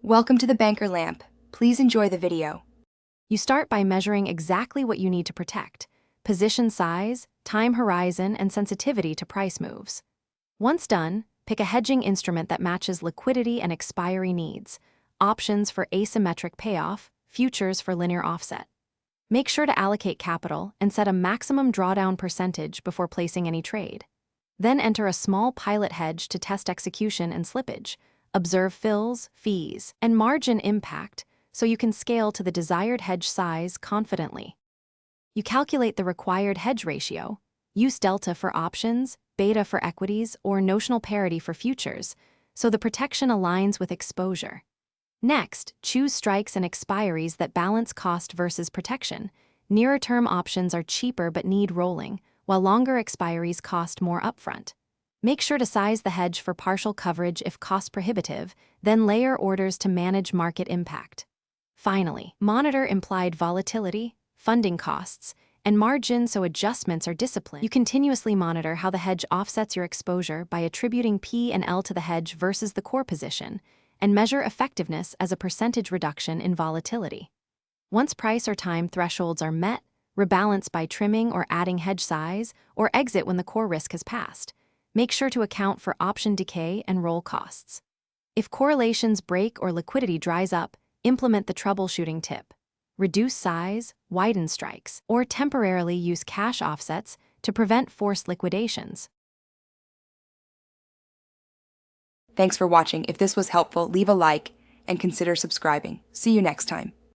Welcome to the Banker Lamp. Please enjoy the video. You start by measuring exactly what you need to protect: position size, time horizon, and sensitivity to price moves. Once done, pick a hedging instrument that matches liquidity and expiry needs: options for asymmetric payoff, futures for linear offset. Make sure to allocate capital and set a maximum drawdown percentage before placing any trade. Then enter a small pilot hedge to test execution and slippage. Observe fills, fees, and margin impact so you can scale to the desired hedge size confidently. You calculate the required hedge ratio, use delta for options, beta for equities, or notional parity for futures, so the protection aligns with exposure. Next, choose strikes and expiries that balance cost versus protection. Nearer-term options are cheaper but need rolling, while longer expiries cost more upfront. Make sure to size the hedge for partial coverage if cost prohibitive, then layer orders to manage market impact. Finally, monitor implied volatility, funding costs, and margin so adjustments are disciplined. You continuously monitor how the hedge offsets your exposure by attributing P and L to the hedge versus the core position, and measure effectiveness as a percentage reduction in volatility. Once price or time thresholds are met, rebalance by trimming or adding hedge size, or exit when the core risk has passed. Make sure to account for option decay and roll costs. If correlations break or liquidity dries up, implement the troubleshooting tip: reduce size, widen strikes, or temporarily use cash offsets to prevent forced liquidations. Thanks for watching. If this was helpful, leave a like and consider subscribing. See you next time.